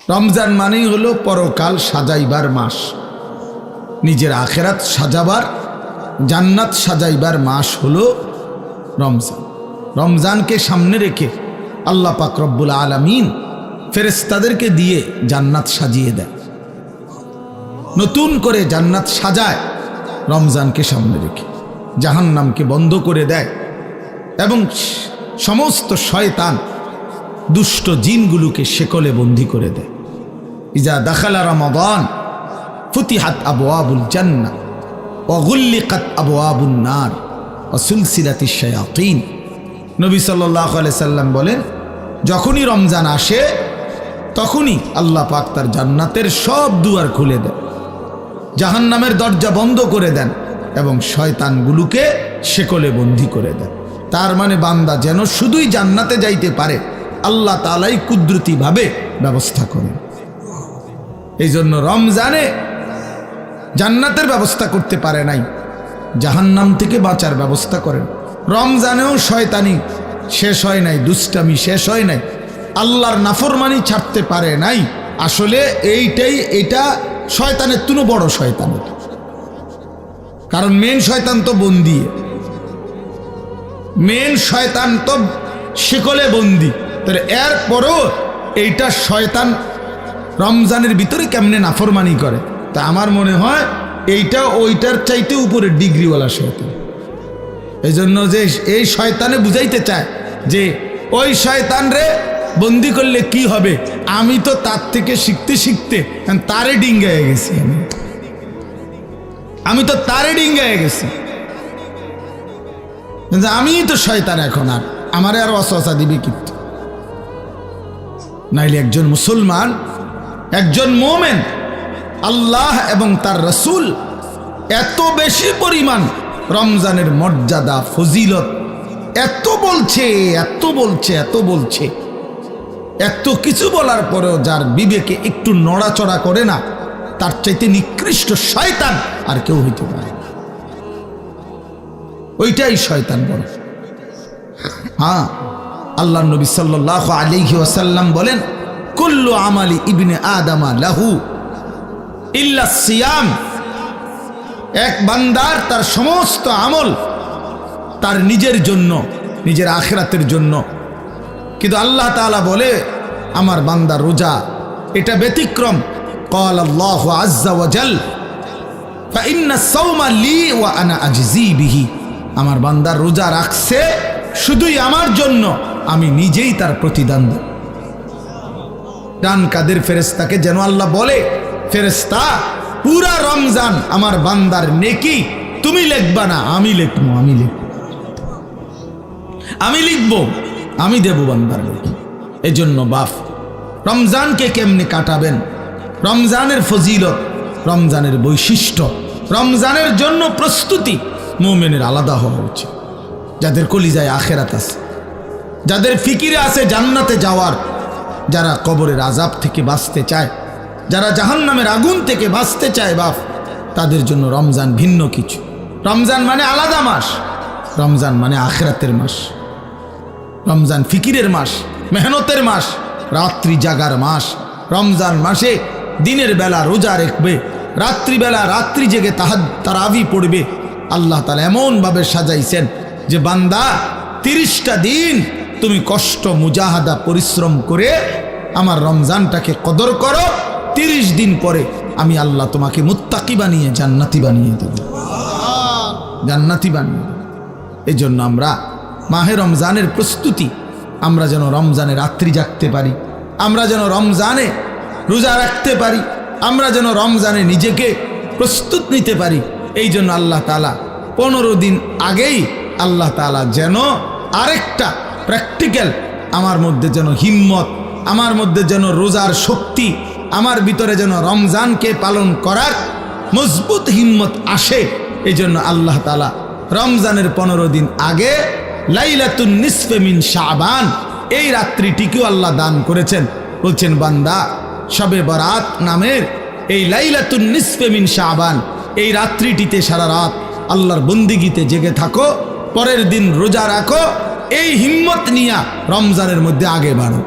রমজান মানেই হলো পরকাল সাজাইবার মাস, নিজের আখেরাত সাজাবার, জান্নাত সাজাইবার মাস হলো রমজান। রমজানকে সামনে রেখে আল্লাহ পাক রব্বুল আলামিন ফেরেশতাদেরকে দিয়ে জান্নাত সাজিয়ে দেয়, নতুন করে জান্নাত সাজায় রমজানকে সামনে রেখে, জাহান্নামকে বন্ধ করে দেয় এবং সমস্ত শয়তান দুষ্ট জিনগুলোকে শেকলে বন্দী করে দেয়। ইজা দাখালা রমাদান ফুতিহাত আবওয়াবুল জান্নাহ ওয়া গুল্লিকাত আবওয়াবুন নার ওয়া সুলসিলাতিশ শায়াতিন। নবী সাল্লাল্লাহু আলাইহি সাল্লাম বলেন, যখনই রমজান আসে তখনই আল্লাহ পাক তার জান্নাতের সব দুয়ার খুলে দেন, জাহান্নামের দরজা বন্ধ করে দেন এবং শয়তানগুলোকে শেকলে বন্দী করে দেন। তার মানে বান্দা যেন শুধুই জান্নাতে যাইতে পারে আল্লাহ তাআলাই কুদরতিভাবে ব্যবস্থা করেন। এই জন্য রমজানে জান্নাতের ব্যবস্থা করতে পারে নাই, জাহান্নাম থেকে বাঁচার ব্যবস্থা করেন। রমজানেও শয়তানি শেষ হয় নাই, দুষ্টামি শেষ হয় নাই, আল্লাহর নাফরমানি ছাড়তে পারে নাই। আসলে এটা শয়তানের তুনো বড় শয়তান, কারণ মেন শয়তান তো বন্দি, মেন শয়তান তো শিকলে বন্দি। তাহলে এরপরও এইটা শয়তান রমজানের ভিতরে কেমনে নাফরমানি করে, তা আমার মনে হয় এইটা ওইটার চাইতে উপরে ডিগ্রিওয়ালা শয়তান। এই জন্য যে এই শয়তানে বুঝাইতে চায় যে ওই শয়তান রে বন্দি করলে কি হবে, আমি তো তার থেকে শিখতে শিখতে তারে ডিঙ্গায় গেছি, আমি তো তারে ডিঙ্গায় গেছি, আমি তো শয়তান, এখন আর আমারে আর ওয়াসওয়াসা দিবে কিন্তু। নাইলে একজন মুসলমান, একজন মুমিন আল্লাহ এবং তার রাসূল এত বেশি পরিমাণ রমজানের মর্যাদা ফজিলত এত বলছে, এত বলছে, এত বলছে, এত কিছু বলার পরেও যার বিবেকে একটু নড়াচড়া করে না, তার চাইতে নিকৃষ্ট শয়তান আর কেউ হইতে পারে না। ওইটাই শয়তান বলে। হ্যাঁ, আল্লাহ নবী সাল্লাল্লাহু আলাইহি ওয়াসাল্লাম বলেন, কুল্লু আমালি ইবনে আদামা লাহু ইল্লা সিয়াম। এক বান্দার তার সমস্ত আমল তার নিজের জন্য, নিজের আখিরাতের জন্য, কিন্তু আল্লাহ তাআলা বলে আমার বান্দার রোজা এটা ব্যতিক্রম। قال الله عز وجل فإن الصوم لي وأنا أجزي به। আমার বান্দার রোজা রাখছে শুধুই আমার জন্য, আমি নিজেই তার প্রতিদান দেব। ডান কাদের ফেরেশতাকে যেন আল্লাহ বলে, ফেরেশতা পুরা রমজান আমার বান্দার নেকি তুমি লিখবা না, আমি লিখবো, আমি লিখবো, আমি দেব বান্দার নেকি। এই জন্য বাপ রমজানকে কেমনে কাটাবেন, রমজানের ফজিলত, রমজানের বৈশিষ্ট্য, রমজানের জন্য প্রস্তুতি মুমিনের আলাদা হওয়া উচিত। যাদের কলিজায় আখেরাত আছে, যাদের ফিকিরে আছে জান্নাতে যাওয়ার, যারা কবরের আযাব থেকে বাঁচতে চায়, যারা জাহান্নামের আগুন থেকে বাঁচতে চায় বাপ, তাদের জন্য রমজান ভিন্ন কিছু। রমজান মানে আলাদা মাস, রমজান মানে আখেরাতের মাস, রমজান ফিকিরের মাস, মেহনতের মাস, রাত্রি জাগার মাস। রমজান মাসে দিনের বেলা রোজা রাখবে, রাত্রিবেলা রাত্রি জেগে তারাবি পড়বে। আল্লাহ তাআলা এমনভাবে সাজাইছেন যে বান্দা 30টা দিন তুমি কষ্ট মুজাহাদা পরিশ্রম করে আমার রমজানটাকে কদর করো, 30 দিন পরে আমি আল্লাহ তোমাকে মুত্তাকি বানিয়ে জান্নাতি বানিয়ে দেব, জান্নাতি বানিয়ে দেব। এই জন্য আমরা মাহে রমজানের প্রস্তুতি, আমরা যেন রমজানে রাত্রি জাগতে পারি, আমরা যেন রমজানে রোজা রাখতে পারি, আমরা যেন রমজানে নিজেকে প্রস্তুত নিতে পারি। এই জন্য আল্লাহ তাআলা 15 দিন আগেই আল্লাহ তাআলা যেন আরেকটা প্র্যাকটিক্যাল আমার মধ্যে যেন হিম্মত, আমার মধ্যে যেন রোজার শক্তি, আমার ভিতরে যেন রমজানকে পালন করার মজবুত হিম্মত আসে। এই জন্য আল্লাহ তাআলা রমজানের 15 দিন আগে লাইলাতুন নিসফে মিন শাবান এই রাত্রিটিকেও আল্লাহ দান করেছেন। বলছেন বান্দা শবে বরাত নামের এই লাইলাতুন নিসফে মিন শাবান এই রাত্রিটিতে সারা রাত আল্লাহর বন্দিগিতে জেগে থাকো, পরের দিন রোজা রাখো, এই হিম্মত নিয়া রমজানের মধ্যে আগে বাড়ো।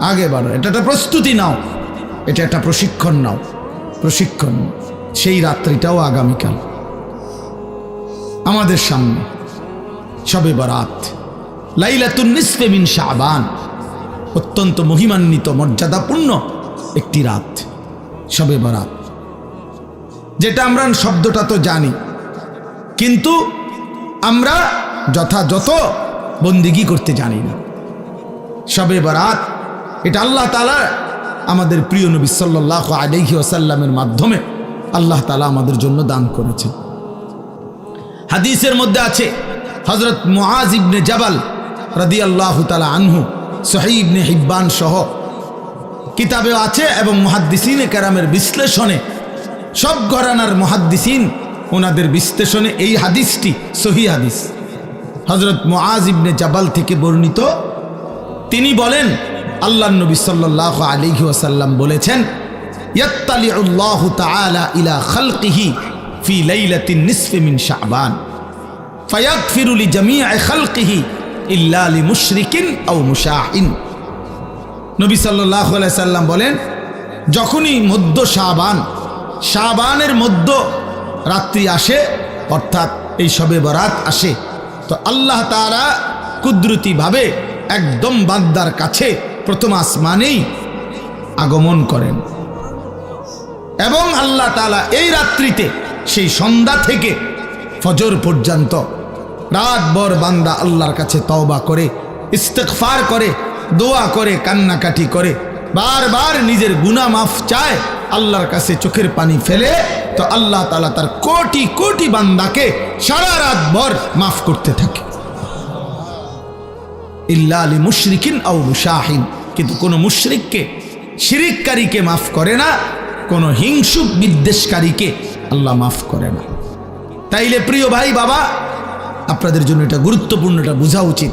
আগে বাড়ো, এটা একটা প্রস্তুতি নাও, এটা একটা প্রশিক্ষণ নাও, প্রশিক্ষণ। সেই রাত্রিটাও আগামীকাল আমাদের সামনে, শবে বরাত, লাইলাতুন নিসফে মিন শাবান, অত্যন্ত মহিমান্বিত মর্যাদাপূর্ণ একটি রাত শবে বরাত, যেটা আমরা শব্দটা তো জানি, কিন্তু আমরা যথাযথ বন্দিগি করতে জানি না। শবে বরাত এটা আল্লাহ তাআলা আমাদের প্রিয় নবী সাল্লাল্লাহু আলাইহি ওয়াসাল্লামের মাধ্যমে আল্লাহ তাআলা আমাদের জন্য দান করেছেন। হাদিসের মধ্যে আছে হযরত মুআজ ইবনে জাবাল রাদিয়াল্লাহু তাআলা আনহু, সহিহ ইবনে হিব্বান সহ কিতাবেও আছে, এবং মুহাদ্দিসিনে কেরামের বিশ্লেষণে, সব ঘরানার মুহাদ্দিসিন ওনাদের বিশ্লেষণে এই হাদিসটি সহিহ হাদিস। হযরত মুআজ ইবনে জাবাল থেকে বর্ণিত, তিনি বলেন আল্লাহর নবী সাল্লাল্লাহু আলাইহি ওয়াসাল্লাম বলেছেন, ইয়াত্তালিউল্লাহু তাআলা ইলা খালকিহি ফি লাইলাতিন নিসফি মিন শাবান ফায়াগফিরু লিজামিই খালকিহি ইল্লা লিমুশরিকিন আও মুশাহিন। নবী সাল্লাল্লাহু আলাইহি সাল্লাম বলেন, যখনই মধ্য শাবানের মধ্য রাত্রি আসে, অর্থাৎ এই শবে বরাত আসে, তো আল্লাহ তাআলা কুদরতিভাবে একদম বান্দার কাছে প্রথম আসমানেই আগমন করেন, এবং আল্লাহ তাআলা এই রাত্রিতে সেই সন্ধ্যা থেকে ফজর পর্যন্ত রাতভর বান্দা আল্লাহর কাছে তওবা করে, ইস্তিগফার করে, দোয়া করে, কান্নাকাটি করে, বারবার নিজের গুনাহ মাফ চায়, আল্লাহর কাছে চোখের পানি ফেলে, তো আল্লাহ তাআলা তার কোটি কোটি বান্দাকে সারা রাতভর মাফ করতে থাকে। ইল্লা লিমুশরিকিন আও মুশাহিন, কিন্তু কোনো মুশরিককে, শিরিককারীকে মাফ করে না, কোনো হিংসুক বিদ্বেষকারীকে আল্লাহ মাফ করে না। তাইলে প্রিয় ভাই বাবা, আপনাদের জন্য এটা গুরুত্বপূর্ণ, এটা বোঝা উচিত।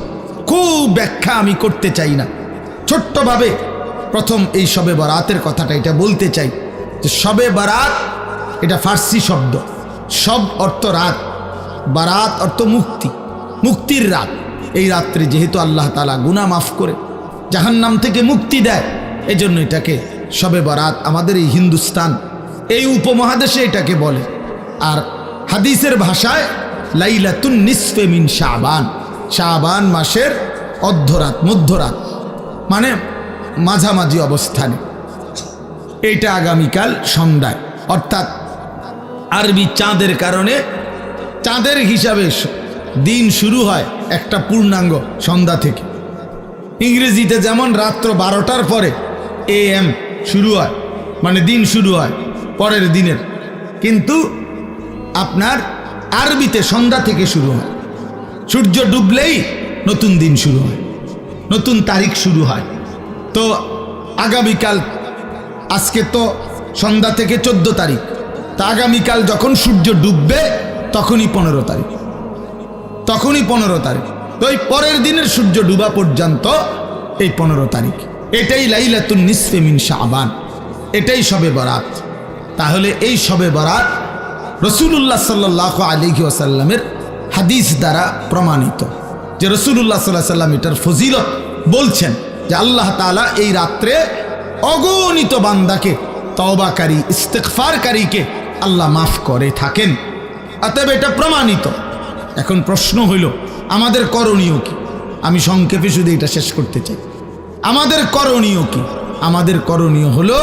খুব ব্যাখ্যা আমি করতে চাই না, ছোট্টভাবে প্রথম এই শবে বরাতের কথাটা এটা বলতে চাই যে শবে বরাত এটা ফার্সি শব্দ, সব অর্থ রাত, বারাত অর্থ মুক্তি, মুক্তির রাত। এই রাত্রে যেহেতু আল্লাহ তাআলা গুনাহ মাফ করে জাহান্নাম থেকে মুক্তি দেয়, এজন্য এটাকে শবে বরাত আমাদের এই হিন্দুস্তান, এই উপমহাদেশে এটাকে বলে। আর হাদিসের ভাষায় লাইলাতুন নিসফে মিন শাবান, শাবান মাসের অর্ধরাত, মধ্যরাত, মানে মাঝামাঝি অবস্থানে। এইটা আগামীকাল সন্ধ্যায়, অর্থাৎ আরবি চাঁদের কারণে চাঁদের হিসাবে দিন শুরু হয় একটা পূর্ণাঙ্গ সন্ধ্যা থেকে। ইংরেজিতে যেমন রাত্র 12টার পরে AM শুরু হয়, মানে দিন শুরু হয় পরের দিনের, কিন্তু আপনার আরবিতে সন্ধ্যা থেকে শুরু হয়। সূর্য ডুবলেই নতুন দিন শুরু হয়, নতুন তারিখ শুরু হয়। তো আগামীকাল, আজকে তো সন্ধ্যা থেকে 14 তারিখ, তা আগামীকাল যখন সূর্য ডুববে তখনই 15 তারিখ, তখনই 15 তারিখ। তো এই পরের দিনের সূর্য ডুবা পর্যন্ত এই 15 তারিখ, এটাই লাইলাতুন নিসফে মিন শাবান, এটাই শবে বরাত। তাহলে এই শবে বরাত রাসূলুল্লাহ সাল্লাল্লাহু আলাইহি ওয়াসাল্লামের হাদিস দ্বারা প্রমাণিত, যে রাসূলুল্লাহ সাল্লাল্লাহু আলাইহি ওয়াসাল্লাম এটার ফজিলত বলছেন, যে আল্লাহ তাআলা এই রাত্রে অগণিত বান্দাকে, তওবাকারী, ইস্তিগফারকারীকে আল্লাহ মাফ করে থাকেন। অতএব এটা প্রমাণিত। এখন প্রশ্ন হইল, আমাদের করণীয় কি? আমি সংক্ষেপে শুধু এটা শেষ করতে চাই। আমাদের করণীয় কি? আমাদের করণীয় হলো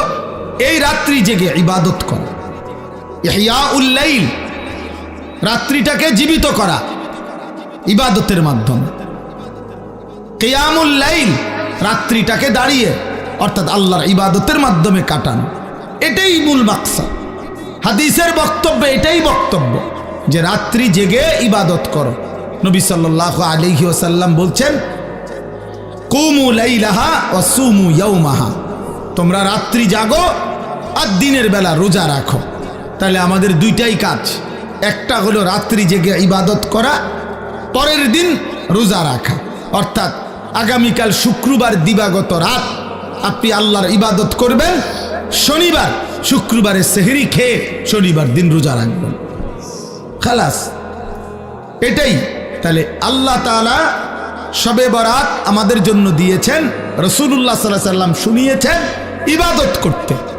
এই রাত্রি জেগে ইবাদত করা, ইহয়াউল লাইল, রাত্রিটাকে জীবিত করা ইবাদতের মাধ্যমে। কিয়ামুল লাইল, রাত্রিটাকে দাঁড়িয়ে অর্থাৎ আল্লাহর ইবাদতের মাধ্যমে কাটানো, এটাই মূল মাকসাদ। হাদিসের বক্তব্যে এটাই বক্তব্য যে রাত্রি জেগে ইবাদত করো। নবী সাল্লাল্লাহু আলাইহি ওয়াসাল্লাম বলছেন, কুমু লাইলাহা ওয়া সুমু ইয়াউমাহা, তোমরা রাত্রি জাগো আর দিনের বেলা রোজা রাখো। তাহলে আমাদের দুইটাই কাজ, একটা হলো রাত্রি জেগে ইবাদত করা, পরের দিন রোজা রাখা। অর্থাৎ আগামীকাল শুক্রবার দিবাগত রাত আপনি আল্লাহর ইবাদত করবেন, শনিবার শুক্রবারে সেহরি খেয়ে শনিবার দিন রোজা রাখবেন, খালাস, এটাই। তাহলে আল্লাহ তাআলা শবে বরাত আমাদের জন্য দিয়েছেন রাসূলুল্লাহ সাল্লাল্লাহু আলাইহি সাল্লাম শুনিয়েছেন ইবাদত করতে।